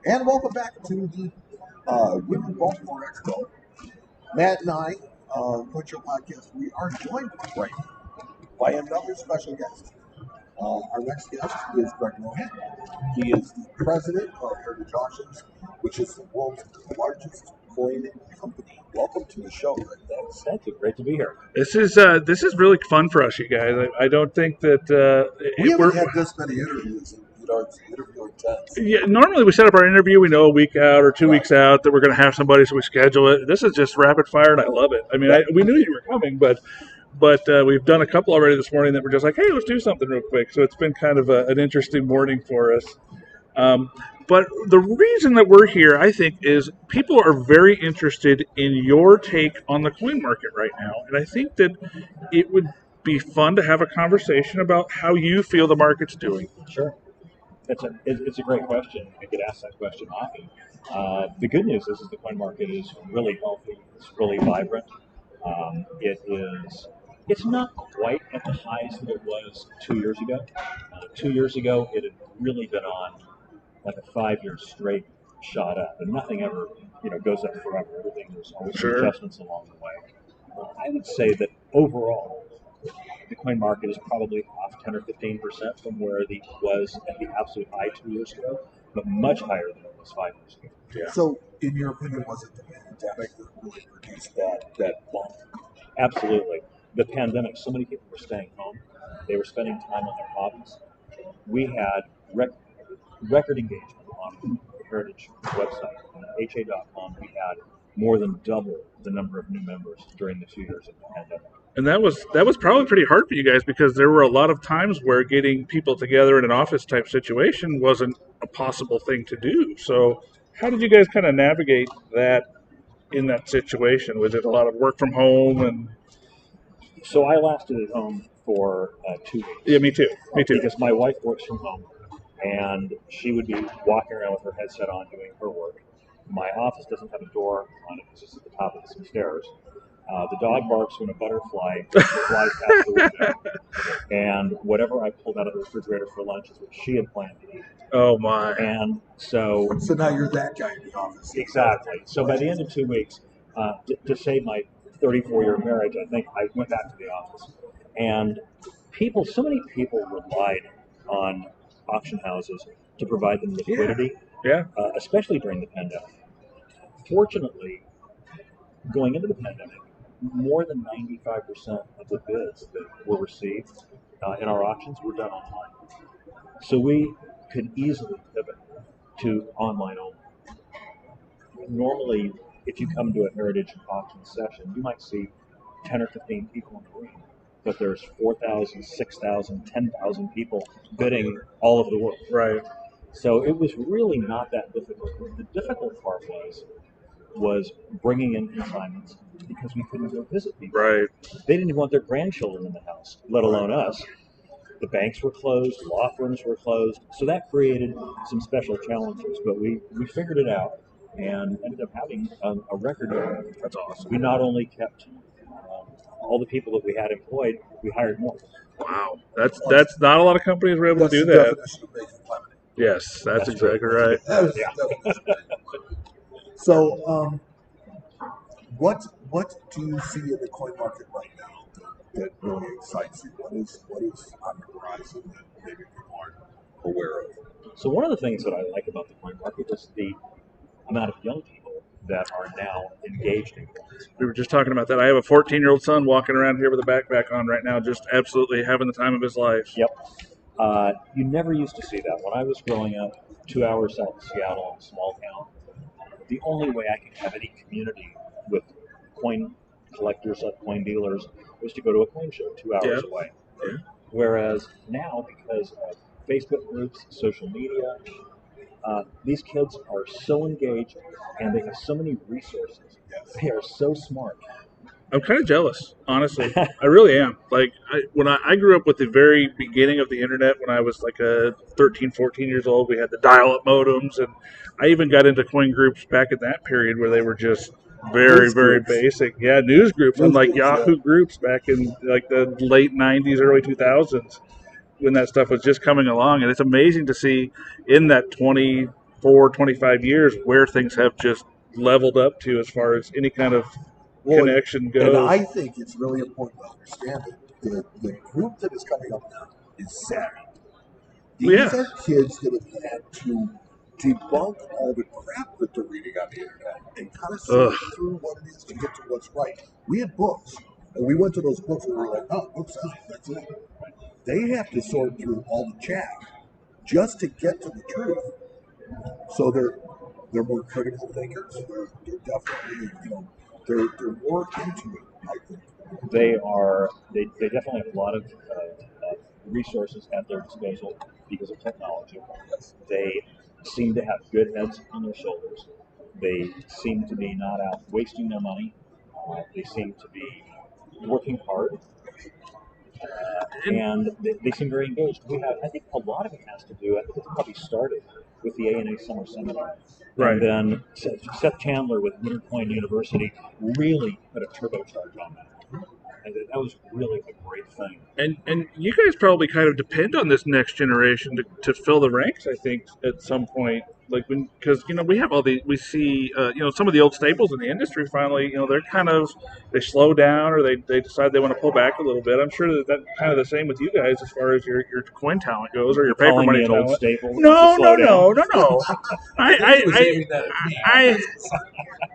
And welcome back to the Women Baltimore Expo. Matt and I, Coach Show Podcast, we are joined right now by another special guest. Our next guest is Rohan. He is the president of Heritage Auctions, which is the world's largest coin company. Welcome to the show, Greg. Thank you. Great to be here. This is really fun for us, you guys. I don't think that we haven't had this many interviews. It's interview intense. Yeah, normally we set up our interview. We know a week out or 2 weeks out that we're going to have somebody, so we schedule it. This is just rapid fire, and I love it. I mean, we knew you were coming, but we've done a couple already this morning that were just like, hey, let's do something real quick. So it's been kind of an interesting morning for us. But the reason that we're here, I think, is people are very interested in your take on the coin market right now. And I think that it would be fun to have a conversation about how you feel the market's doing. Sure. It's a great question. I get asked that question often. The good news is the coin market is really healthy. It's really vibrant. It's not quite at the highs that it was 2 years ago. 2 years ago, it had really been on like a 5-year straight shot up, and nothing ever, goes up forever. Everything, there's always some adjustments along the way. I would say that overall, the coin market is probably off 10 or 15% from where it was at the absolute high 2 years ago, but much higher than it was 5 years ago. Yeah. So, in your opinion, was it the pandemic that really produced that bump? Absolutely. The pandemic, so many people were staying home. They were spending time on their hobbies. We had record engagement on the Heritage website. On HA.com, we had more than double the number of new members during the 2 years of the pandemic. And that was probably pretty hard for you guys because there were a lot of times where getting people together in an office type situation wasn't a possible thing to do. So how did you guys kind of navigate that in that situation? Was it a lot of work from home? And so I lasted at home for 2 weeks. Yeah, me too. Because my wife works from home, and she would be walking around with her headset on doing her work. My office doesn't have a door on it because it's at the top of some stairs. The dog barks when a butterfly flies past the window. And whatever I pulled out of the refrigerator for lunch is what she had planned to eat. Oh, my. And so now you're that guy in the office. Exactly. So by the end of 2 weeks, to save my 34-year marriage, I think I went back to the office. And so many people relied on auction houses to provide them liquidity, especially during the pandemic. Fortunately, going into the pandemic, more than 95% of the bids that were received in our auctions were done online. So we could easily pivot to online only. Normally, if you come to a Heritage auction session, you might see 10 or 15 people in the room, but there's 4,000, 6,000, 10,000 people bidding all over the world. Right. So it was really not that difficult. The difficult part was bringing in consignments because we couldn't go visit people. Right. They didn't even want their grandchildren in the house, let alone us. The banks were closed, law firms were closed, so that created some special challenges. But we figured it out and ended up having a record year. That's awesome. We not only kept all the people that we had employed, we hired more. Wow, that's not a lot of companies were able to do that. Yes, that's exactly right. So, what do you see in the coin market right now that really excites you? What is on the horizon that maybe people aren't aware of? So one of the things that I like about the coin market is the amount of young people that are now engaged in coins. We were just talking about that. I have a 14-year-old son walking around here with a backpack on right now, just absolutely having the time of his life. Yep. You never used to see that. When I was growing up, 2 hours south of Seattle in a small town, the only way I could have any community with coin collectors, coin dealers, was to go to a coin show 2 hours away. Yeah. Whereas now, because of Facebook groups, social media, these kids are so engaged and they have so many resources. They are so smart. I'm kind of jealous, honestly. I really am. Like, when I grew up with the very beginning of the internet, when I was like 13, 14 years old, we had the dial-up modems, and I even got into coin groups back in that period where they were just very, very basic. Yeah, news groups, unlike Yahoo groups back in like the late 90s, early 2000s, when that stuff was just coming along. And it's amazing to see in that 20, 24, 25 years where things have just leveled up to as far as any kind of connection goes. And I think it's really important to understand that the group that is coming up now is savvy. These are kids that have had to debunk all the crap that they're reading on the internet and kind of sort through what it is to get to what's right. We had books, and we went to those books and we were like, oh, book says it, that's it. They have to sort through all the chat just to get to the truth. So they're more critical thinkers. They're definitely, they're more into it, I think. They definitely have a lot of resources at their disposal because of technology. They seem to have good heads on their shoulders. They seem to be not out wasting their money. They seem to be working hard, and they seem very engaged. I think a lot of it has to do. I think it probably started with the A&A Summer Seminar. Right. And then Seth Chandler with Wintercoin University really put a turbocharge on that. And that was really a great thing. And you guys probably kind of depend on this next generation to fill the ranks, I think, at some point. Like because we have we see some of the old staples in the industry finally they're they slow down or they decide they want to pull back a little bit. I'm sure that's kind of the same with you guys as far as your coin talent goes or your paper money an talent. Old staple. No.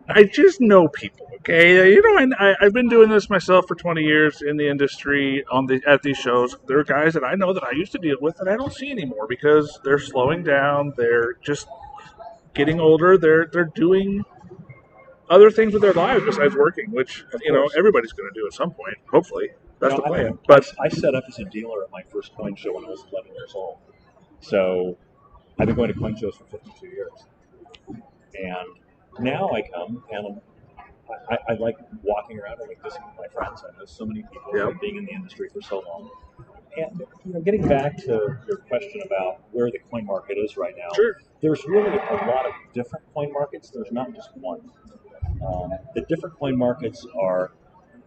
I just know people. Okay, and I've been doing this myself for 20 years in the industry at these shows. There are guys that I know that I used to deal with that I don't see anymore because they're slowing down. They're just getting older. They're doing other things with their lives besides working, which everybody's going to do at some point. Hopefully, that's the plan. But I set up as a dealer at my first coin show when I was 11 years old. So I've been going to coin shows for 52 years, and now I come and I like walking around. I like visiting my friends. I know so many people being in the industry for so long. And getting back to your question about where the coin market is right now, there's really a lot of different coin markets. There's not just one. The different coin markets are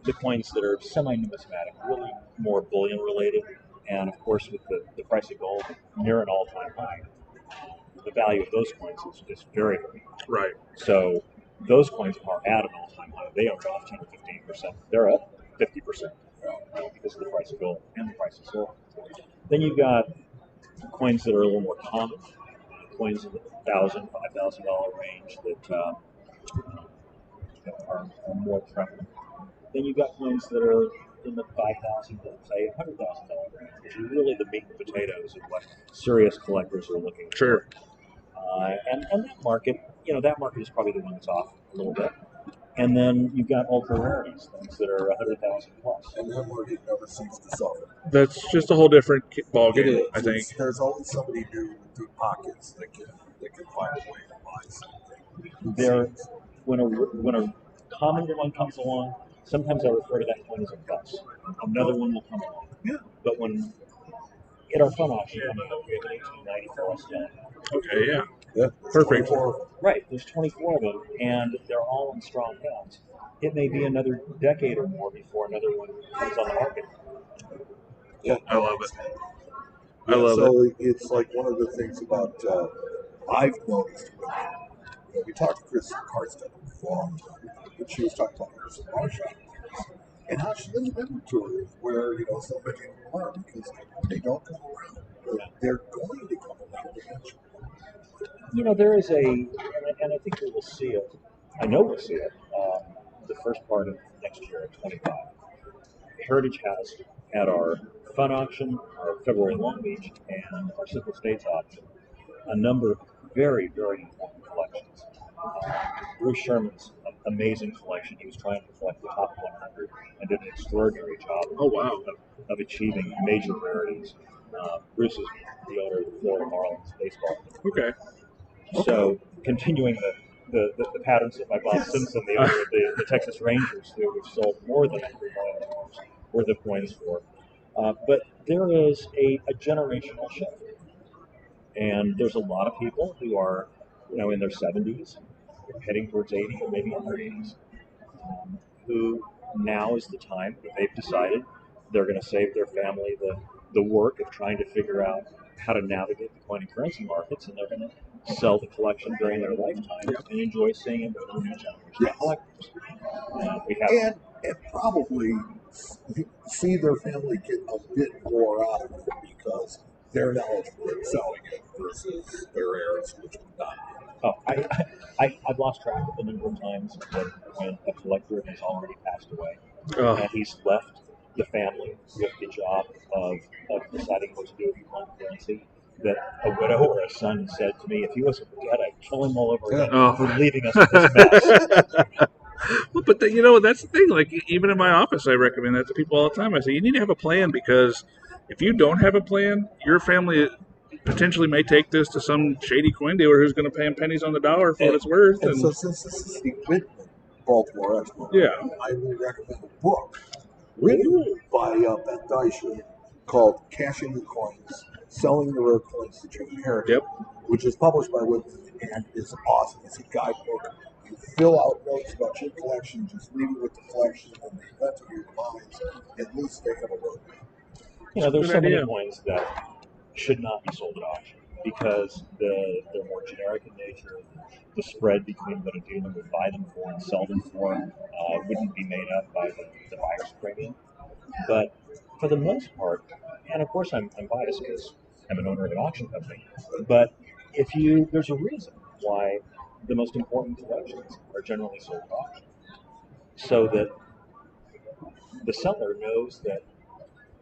the coins that are semi-numismatic, really more bullion related, and of course with the price of gold near an all-time high, the value of those coins is very, very high. Right. So those coins are at an all-time high. They are off 10 or 15%. They're up 50% because of the price of gold and the price of silver. Then you've got coins that are a little more common, coins in the $1,000, $5,000 range that are more prevalent. Then you've got coins that are in the $5,000 to say $100,000 range, which is really the meat and potatoes of what serious collectors are looking for. Sure. And that market is probably the one that's off a little bit. And then you've got ultra rarities, things that are 100,000 plus. And that market never seems to suffer. That's just a whole different ballgame, I think. There's always somebody new with deep pockets that can find a way to buy something. When a common one comes along, sometimes I refer to that coin as a bus. Another one will come along. Yeah. But when at our fun auction coming up, we have an 1890 for us done. Okay, yeah. Yeah, perfect. Right, there's 24 of them, and they're all in strong hands. It may be another decade or more before another one comes on the market. Yeah, I love it. So it's like one of the things about I've noticed. We talked to Chris Karsten for a long time, and she was talking about her cigar shop and how she lives in inventory where so many of them are because they don't come around. They're going to come around eventually. There is and I think we will see it. I know we'll see it. The first part of next year at 25. Heritage has at our fun auction, our February Long Beach, and our Simple States auction, a number of very, very important collections. Bruce Sherman's amazing collection. He was trying to collect the top 100 and did an extraordinary job of achieving major rarities. Bruce is the owner of the Florida Marlins baseball team. Okay. So continuing the patterns of my Bob Simpson, the owner of the Texas Rangers, who we've sold more than $3 million worth of coins for. But there is a generational shift. And there's a lot of people who are, in their 70s, heading towards 80 or maybe in their 80s, who now is the time that they've decided they're going to save their family the work of trying to figure out how to navigate the coin and currency markets, and they're going to sell the collection during their lifetime and enjoy seeing it with the new generation of collectors. We have and probably see their family get a bit more out of it because they're eligible for selling it versus their heirs, which would not. Oh, I've lost track of the number of times that when a collector has already passed away and he's left the family with the job of deciding what to do with the coin currency, that a widow or a son said to me, if he wasn't dead, I'd kill him all over again for leaving us with this mess. Well, but that's the thing. Like, even in my office, I recommend that to people all the time. I say, you need to have a plan, because if you don't have a plan, your family potentially may take this to some shady coin dealer who's going to pay them pennies on the dollar for what it's worth. And so since this is the Whitman Baltimore Expo, I will recommend a book written by Beth Deisher called Cashing the Coins, Selling the Rare Coins That You Inherited, which is published by Whitman and is awesome. It's a guidebook. You fill out notes about your collection, just leave it with the collection, and the event of your demise, at least they have a roadmap. There's so many coins that should not be sold at auction because they're more generic in nature. The spread between what a dealer would buy them for and sell them for wouldn't be made up by the buyer's premium. But for the most part, and of course I'm biased because I'm an owner of an auction company, but there's a reason why the most important collections are generally sold at auction, so that the seller knows that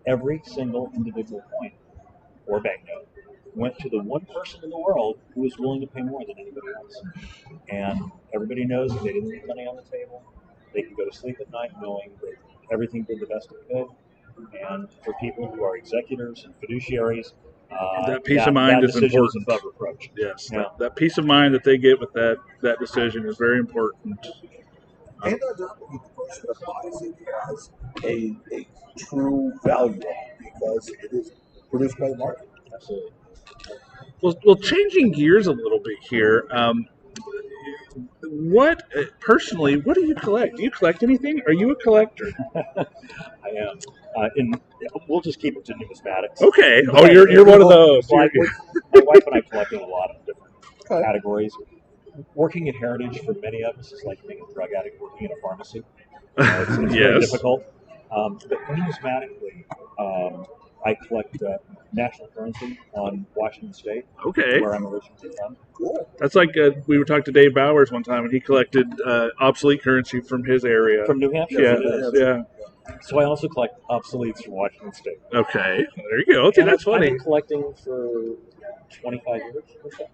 every single individual coin or banknote went to the one person in the world who was willing to pay more than anybody else. And everybody knows if they didn't leave money on the table, they can go to sleep at night knowing that everything did the best it could. And for people who are executors and fiduciaries, that peace of mind is important. Is above reproach. Yes, that peace of mind that they get with that decision is very important. And undoubtedly, the person that buys it has a true value because it is produced by the market. Absolutely. Well, changing gears a little bit here. What do you collect? Do you collect anything? Are you a collector? I am. We'll just keep it to numismatics. Okay. Oh, you're one of those. My wife and I collect in a lot of different categories. Working in heritage for many of us is like being a drug addict working in a pharmacy. It's very difficult. But numismatically, I collect national currency on Washington State, where I'm originally from. Cool. That's like we were talking to Dave Bowers one time, and he collected obsolete currency from his area. From New Hampshire? Yeah. So I also collect obsoletes from Washington State. Okay, there you go. Okay, that's funny. I've been collecting for 25 years or so,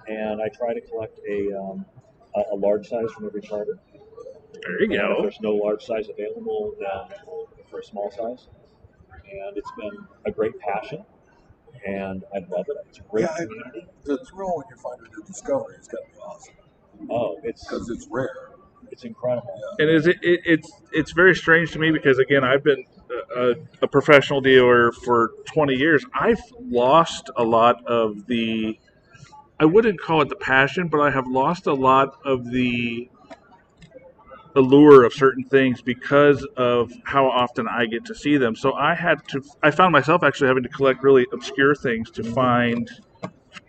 and I try to collect a large size from every charter. There you go. If there's no large size available, then for a small size. And it's been a great passion, and I love it. It's a great community. The thrill when you find a new discovery is going to be awesome. Oh, because it's rare. It's incredible. And it's very strange to me because, again, I've been a professional dealer for 20 years. I've lost a lot of I wouldn't call it the passion, but I have lost a lot of the allure of certain things because of how often I get to see them. So I found myself actually having to collect really obscure things to find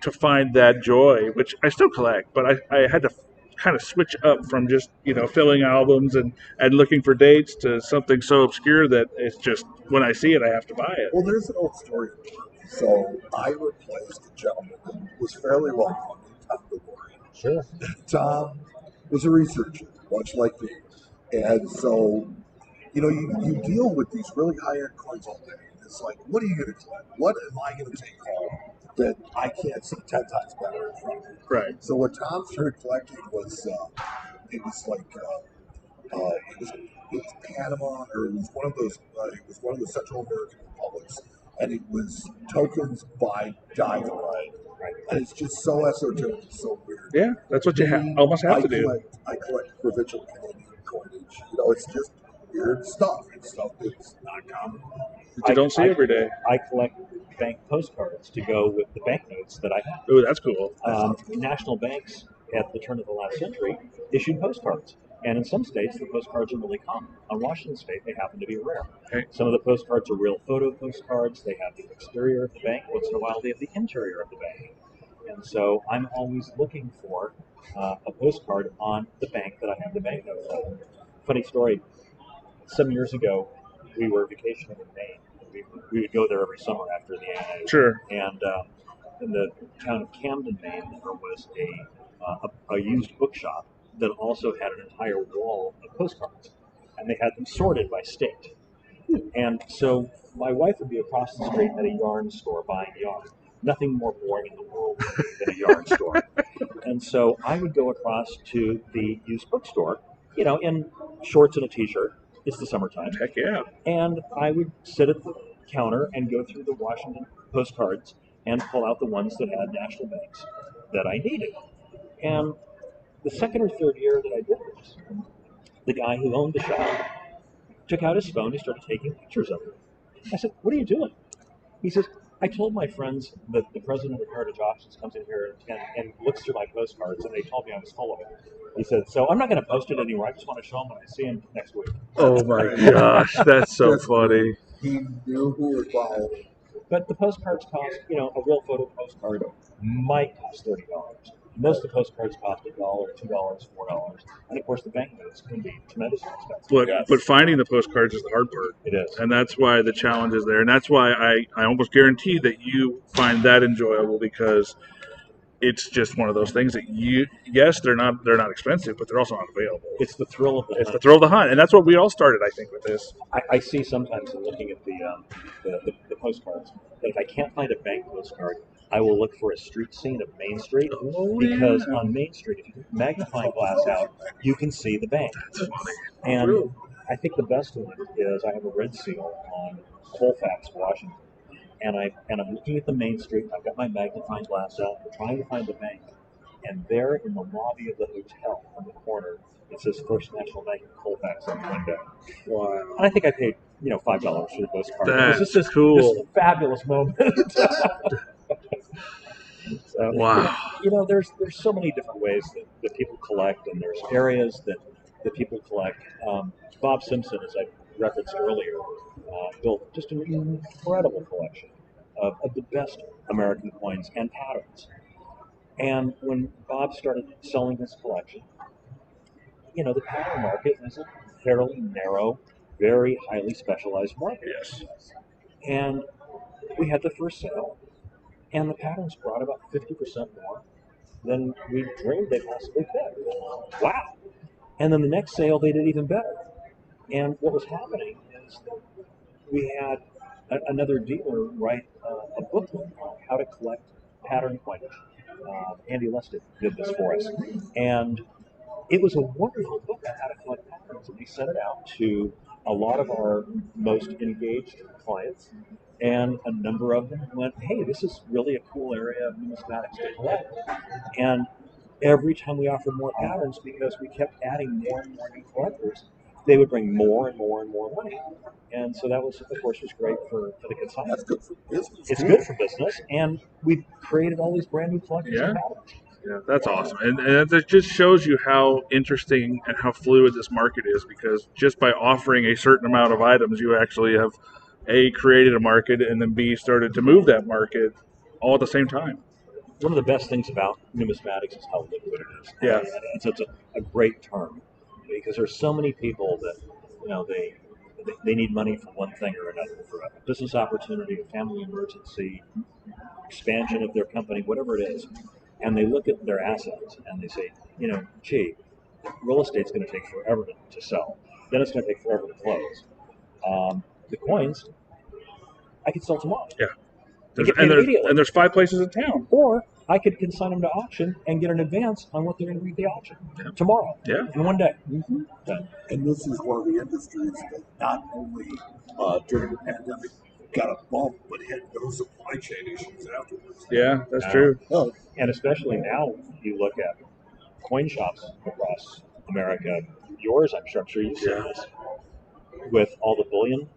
that joy, which I still collect, but I had to kind of switch up from just, filling albums and looking for dates to something so obscure that it's just, when I see it, I have to buy it. Well, there's an old story. So I replaced a gentleman who was fairly well known, Tom DeLorean. Sure. Tom was a researcher, much like me. And so, you deal with these really high-end coins all day. It's like, what are you going to collect? What am I going to take home that I can't see 10 times better in front of me? Right. So what Tom started collecting was, it was Panama, or it was one of those, it was one of the Central American republics, and it was tokens by diamond. Right. And it's just so esoteric, it's so weird. Yeah, that's what you almost have to do. I collect provincial Canadian coinage. It's just weird stuff. It's stuff that's not common. That you don't see every day. I collect bank postcards to go with the banknotes that I have. Oh, that's cool. National banks at the turn of the last century issued postcards. And in some states, the postcards are really common. On Washington State, they happen to be rare. Okay. Some of the postcards are real photo postcards. They have the exterior of the bank. Once in a while, they have the interior of the bank. And so I'm always looking for a postcard on the bank that I have the banknote on. Funny story. Some years ago, we were vacationing in Maine. We would go there every summer after the ANA. Sure. And in the town of Camden, Maine, there was a used bookshop that also had an entire wall of postcards. And they had them sorted by state. And so my wife would be across the street at a yarn store buying yarn. Nothing more boring in the world than a yarn store. And so I would go across to the used bookstore, in shorts and a t-shirt. It's the summertime. Heck yeah. And I would sit at the counter and go through the Washington postcards and pull out the ones that had national banks that I needed. And the second or third year that I did this, the guy who owned the shop took out his phone. He started taking pictures of it. I said, "What are you doing?" He says, "I told my friends that the president of Heritage Auctions comes in here and looks through my postcards, and they told me I was full of it." He said, "So I'm not going to post it anywhere. I just want to show him when I see him next week." Oh my gosh, that's so funny. He knew who was buying it. But the postcards cost, a real photo postcard might cost $30. Most of the postcards cost $1, $2, $4, and of course the banknotes can be tremendously expensive. But finding the postcards is the hard part. It is, and that's why the challenge is there, and that's why I almost guarantee that you find that enjoyable, because it's just one of those things that they're not expensive, but they're also not available. It's the thrill of the hunt. It's the thrill of the hunt, and that's what we all started, I think, with this. I see sometimes in looking at the postcards that if I can't find a bank postcard, I will look for a street scene of Main Street, because on Main Street, if you put the magnifying glass out, you can see the bank. That's funny. And I think the best one is I have a red seal on Colfax, Washington, and I'm looking at the Main Street. I've got my magnifying glass out. I'm trying to find the bank, and there in the lobby of the hotel on the corner, it says First National Bank of Colfax on the window. Wow! And I think I paid $5 for the postcard. That's just cool. This is a fabulous moment. So, wow. There's so many different ways that people collect, and there's areas that people collect. Bob Simpson, as I referenced earlier, built just an incredible collection of the best American coins and patterns. And when Bob started selling his collection, the pattern market is a fairly narrow, very highly specialized market. Yes. And we had the first sale, and the patterns brought about 50% more than we dreamed they possibly could. Wow. And then the next sale, they did even better. And what was happening is that we had another dealer write a booklet on how to collect pattern coinage. Andy Lustig did this for us. And it was a wonderful book on how to collect patterns. And we sent it out to a lot of our most engaged clients. And a number of them went, "Hey, this is really a cool area of numismatics to collect." And every time we offered more patterns, because we kept adding more and more new collectors, they would bring more and more and more money. And so that was, of course, was great for the consignment. That's good for business. It's good for business, and we've created all these brand new collectors of patterns. Yeah, that's awesome. And it just shows you how interesting and how fluid this market is, because just by offering a certain amount of items, you actually have A, created a market, and then B, started to move that market all at the same time. One of the best things about numismatics is how liquid it is. Yeah. And so it's a great term, because there's so many people that, they need money for one thing or another, for a business opportunity, a family emergency, expansion of their company, whatever it is. And they look at their assets and they say, gee, real estate's going to take forever to sell. Then it's going to take forever to close. The coins, I could sell tomorrow. Yeah. Immediately. And there's 5 places in town. Or I could consign them to auction and get an advance on what they're going to be at the auction tomorrow. Yeah. In one day. Mm-hmm. And this is one of the industries that not only during the pandemic got a bump, but had no supply chain issues afterwards. Yeah, that's true. Oh. And especially now, you look at coin shops across America. Yours, I'm sure you've seen this, with all the bullion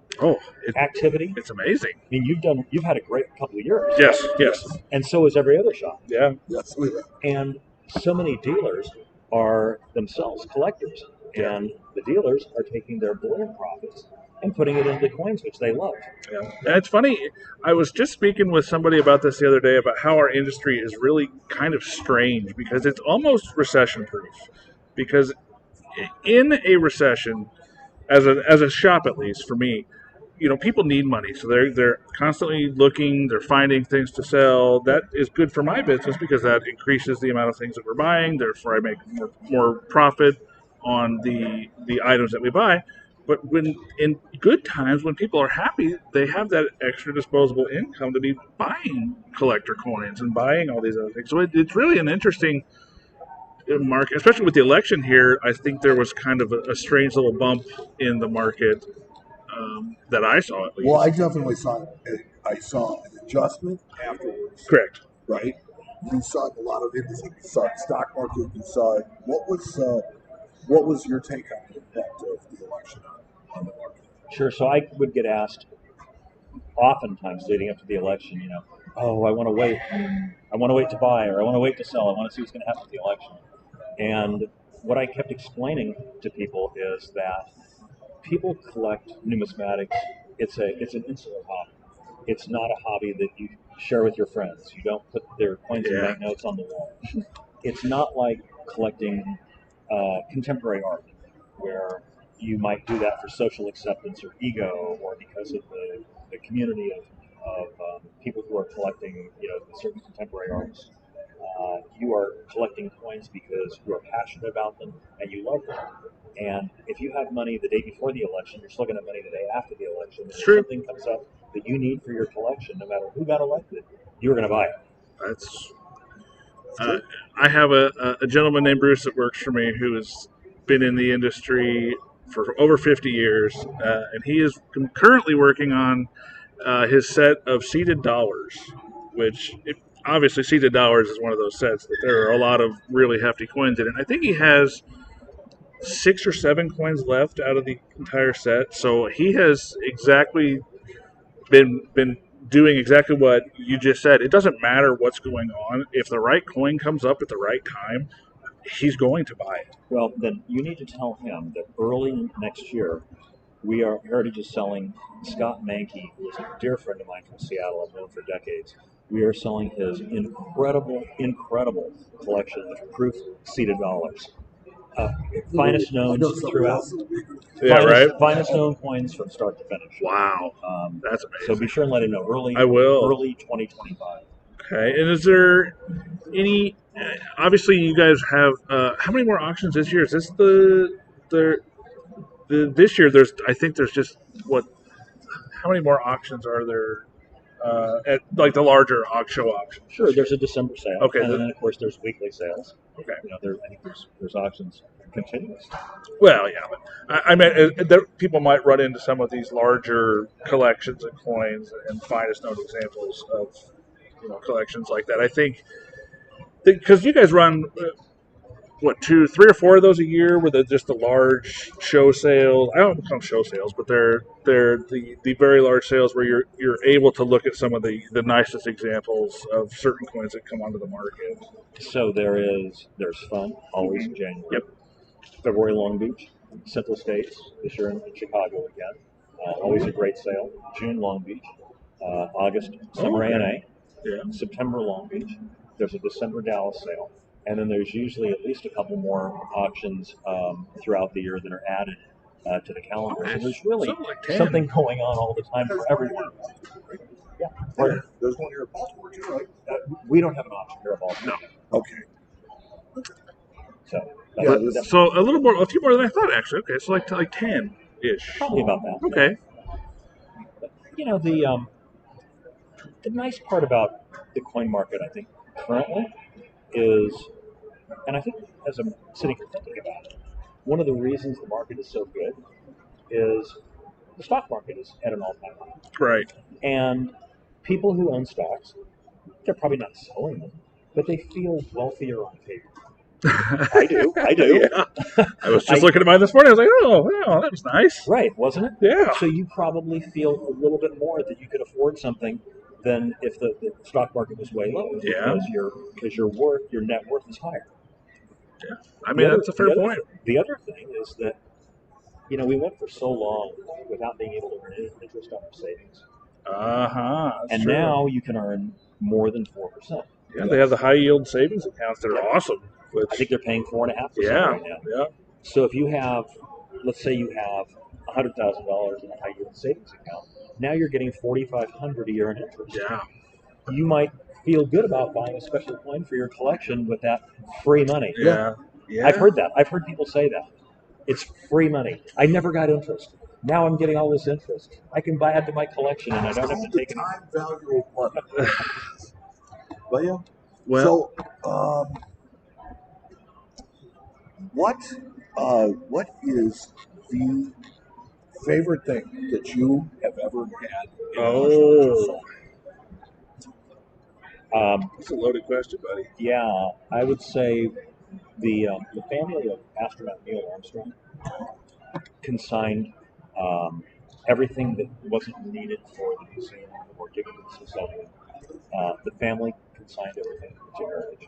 activity. It's amazing. I mean, you've had a great couple of years. Yes. And so is every other shop. Yeah. Yes, we have. And so many dealers are themselves collectors. And the dealers are taking their bullion profits and putting it into coins, which they love. Yeah. And it's funny. I was just speaking with somebody about this the other day about how our industry is really kind of strange because it's almost recession proof. Because in a recession, as a shop at least for me, people need money, so they're constantly looking, they're finding things to sell. That is good for my business because that increases the amount of things that we're buying. Therefore, I make more profit on the items that we buy. But when in good times, when people are happy, they have that extra disposable income to be buying collector coins and buying all these other things. So it's really an interesting market, especially with the election here. I think there was kind of a strange little bump in the market that I saw at least. Well, I definitely saw it. I saw an adjustment afterwards. Correct. Right. You saw it in a lot of industries. You saw it in the stock market. You saw it. What was your take on the impact of the election on the market? Sure. So I would get asked oftentimes leading up to the election, oh, I want to wait. I want to wait to buy, or I want to wait to sell. I want to see what's going to happen with the election. And what I kept explaining to people is that people collect numismatics. It's an insular hobby. It's not a hobby that you share with your friends. You don't put their coins and banknotes on the wall. It's not like collecting contemporary art, where you might do that for social acceptance or ego, or because of the community of people who are collecting, certain contemporary arts. You are collecting coins because you are passionate about them and you love them. And if you have money the day before the election, you're still going to have money the day after the election. And if something comes up that you need for your collection, no matter who got elected, you're going to buy it. That's. I have a gentleman named Bruce that works for me who has been in the industry for over 50 years, and he is currently working on his set of seeded dollars, which obviously seeded dollars is one of those sets that there are a lot of really hefty coins in it. I think he has 6 or 7 coins left out of the entire set, so he has exactly been doing exactly what you just said. It doesn't matter what's going on. If the right coin comes up at the right time, he's going to buy it. Well, then you need to tell him that early next year, Heritage is selling Scott Mankey, who is a dear friend of mine from Seattle. I've known for decades. We are selling his incredible collection of proof seeded dollars. Finest known throughout. Finest known coins from start to finish. Wow, that's amazing. So be sure and let him know early 2025. Okay, and is there any? Obviously, you guys have how many more auctions this year? Is this this year? I think there's just what? How many more auctions are there? At like the larger show auctions. Sure, there's a December sale. Okay, and then of course there's weekly sales. Okay, I think there's auctions continuous. Well, yeah, but I meant people might run into some of these larger collections of coins and finest known examples of collections like that. I think because you guys run. 2, 3, or 4 of those a year with just the large show sales. I don't call them show sales, but they're the very large sales where you're able to look at some of the nicest examples of certain coins that come onto the market. So there's fun always in January. Yep. February Long Beach, Central States this year in Chicago again. Always a great sale. June Long Beach, August Summer A&A, September Long Beach. There's a December Dallas sale. And then there's usually at least a couple more auctions throughout the year that are added to the calendar. So there's really something going on all the time for everyone. Yeah. There's one here at Baltimore too, right? We don't have an auction here at Baltimore. No. Okay. So so a few more than I thought actually. Okay, so like 10-ish. Probably about that. Okay. But, the nice part about the coin market, I think, currently is, and I think as I'm sitting here thinking about it, one of the reasons the market is so good is the stock market is at an all-time high. Right. And people who own stocks, they're probably not selling them, but they feel wealthier on paper. I do. Yeah. I was just looking at mine this morning. I was like, oh, that was nice. Right, wasn't it? Yeah. So you probably feel a little bit more that you could afford something than if the stock market was way low. Yeah. Because your net worth is higher. I mean, that's a fair point. The other thing is that, we went for so long without being able to earn any interest on our savings. And true. now you can earn more than 4%. Yeah, they have the high yield savings accounts that are awesome. Which, I think they're paying 4.5% right now. Yeah. So if you have, let's say you have $100,000 in a high yield savings account, now you're getting $4,500 a year in interest. Yeah. You might feel good about buying a special coin for your collection with that free money. Yeah. I've heard that. I've heard people say that. It's free money. I never got interest. Now I'm getting all this interest. I can add to my collection, and I don't have to take it. Time value of money. But yeah. Well, so what is the favorite thing that you have ever had? That's a loaded question, buddy. Yeah, I would say the family of astronaut Neil Armstrong consigned everything that wasn't needed for the museum or given to the Smithsonian. The family consigned everything to Heritage.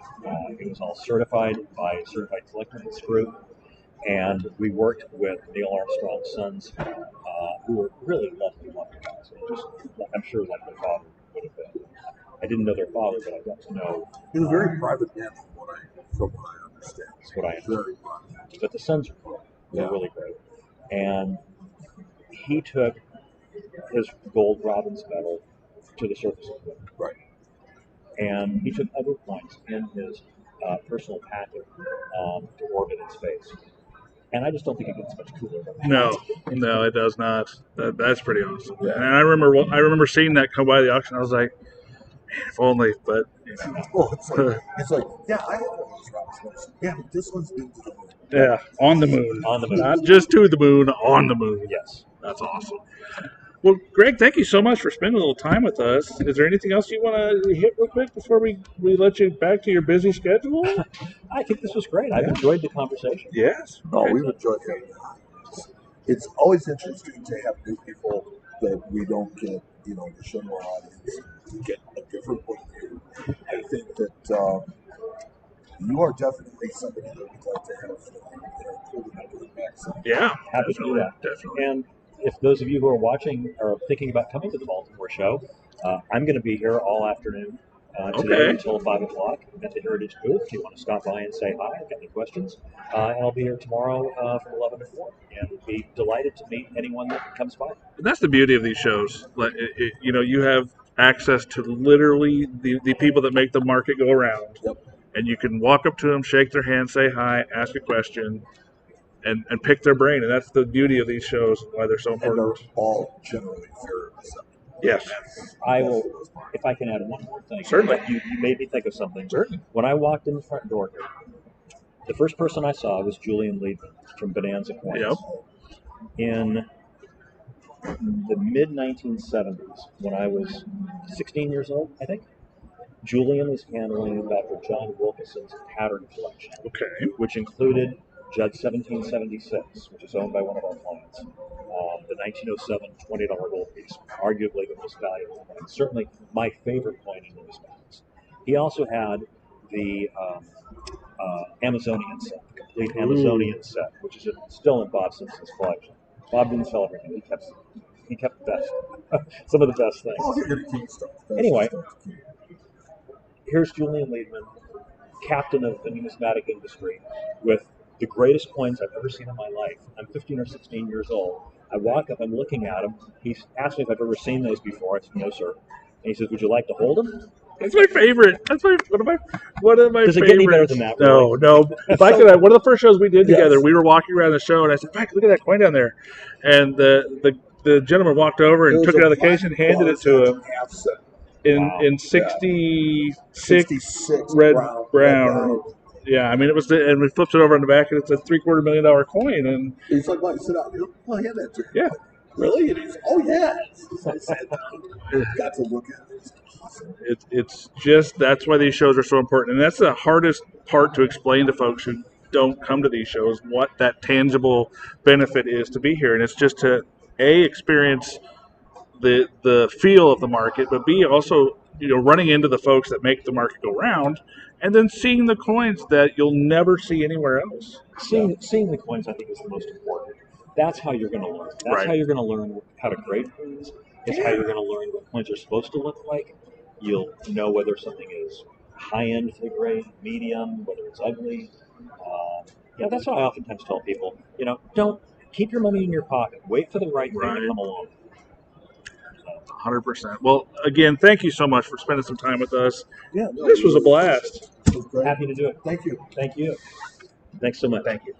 It was all certified by a certified collectibles group, and we worked with Neil Armstrong's sons, who were really lovely guys. I'm sure like their father would have been. I didn't know their father, but I got to know. He was a very private man, from what I understand. That's what I understand. Very private. But the sons are cool. They're really great. And he took his gold Robbins medal to the surface of the moon. Right. And he took other coins in his personal packet to orbit in space. And I just don't think it gets much cooler than that. No, it does not. That's pretty awesome. Yeah. And I remember seeing that come by the auction. I was like, man, if only. But it's like, yeah, I have one of those Robbins. Yeah, but this one's been to the moon. Yeah, on the moon. On the moon. Not just to the moon, on the moon. Yes. That's awesome. Well, Greg, thank you so much for spending a little time with us. Is there anything else you want to hit real quick before we let you back to your busy schedule? I think this was great. I've enjoyed the conversation. Yes. No, we've enjoyed it. It's always interesting to have new people that we don't get, to show our audience to get a different point of view. I think that you are definitely somebody that we'd like to have included into the mix. Yeah, happy to do that. Definitely. And if those of you who are watching are thinking about coming to the Baltimore show, I'm going to be here all afternoon today until 5 o'clock at the Heritage booth. If you want to stop by and say hi, get any questions. And I'll be here tomorrow from 11 to 4. And we'll be delighted to meet anyone that comes by. And that's the beauty of these shows. You have access to literally the people that make the market go around. Yep. And you can walk up to them, shake their hand, say hi, ask a question, and pick their brain. And that's the beauty of these shows, why they're so important. And they're all generally very receptive. Yes. I will, if I can add one more thing. Certainly. You made me think of something. Certainly. When I walked in the front door here, the first person I saw was Julian Liebman from Bonanza Coins. Yep. In the mid-1970s, when I was 16 years old, I think, Julian was handling Dr. John Wilkinson's pattern collection, which included Judd 1776, which is owned by one of our clients. The 1907 $20 gold piece, arguably the most valuable coin, certainly my favorite coin in those balance. He also had the Amazonian set, the complete Amazonian set, which is still in Bob Simpson's collection. Bob didn't sell everything; he kept the best, some of the best things. Oh, you're going to keep stuff. Anyway, here's Julian Liebman, captain of the numismatic industry, with the greatest coins I've ever seen in my life. I'm 15 or 16 years old. I walk up, I'm looking at him. He asked me if I've ever seen those before. I said, no, sir. And he says, would you like to hold them? That's my favorite. That's one of my Does favorites. it get any better than that? No, really? no. If I could, one of the first shows we did together, we were walking around the show, and I said, Mike, look at that coin down there. And the gentleman walked over and took it out of the case and handed it to him. In 66 red brown. Yeah, I mean, it was, and we flipped it over on the back, and it's a $750,000 coin. And he's like, "Mike, sit down." Well, hand that to him. Yeah, really? And he's, oh yeah. So I sat down. Got to look at it. It's awesome. It's just that's why these shows are so important, and that's the hardest part to explain to folks who don't come to these shows what that tangible benefit is to be here, and it's just to experience the feel of the market, but B, also running into the folks that make the market go round, and then seeing the coins that you'll never see anywhere else. Seeing the coins, I think, is the most important. That's how you're going to learn. That's Right. how you're going to learn how to grade coins. It's how you're going to learn what coins are supposed to look like. You'll know whether something is high end for the grade, medium, whether it's ugly. That's what I oftentimes tell people. Don't keep your money in your pocket. Wait for the right thing to come along. 100%. Well, again, thank you so much for spending some time with us. Yeah, This was a blast. It was great. Happy to do it. Thank you. Thank you. Thanks so much. Thank you.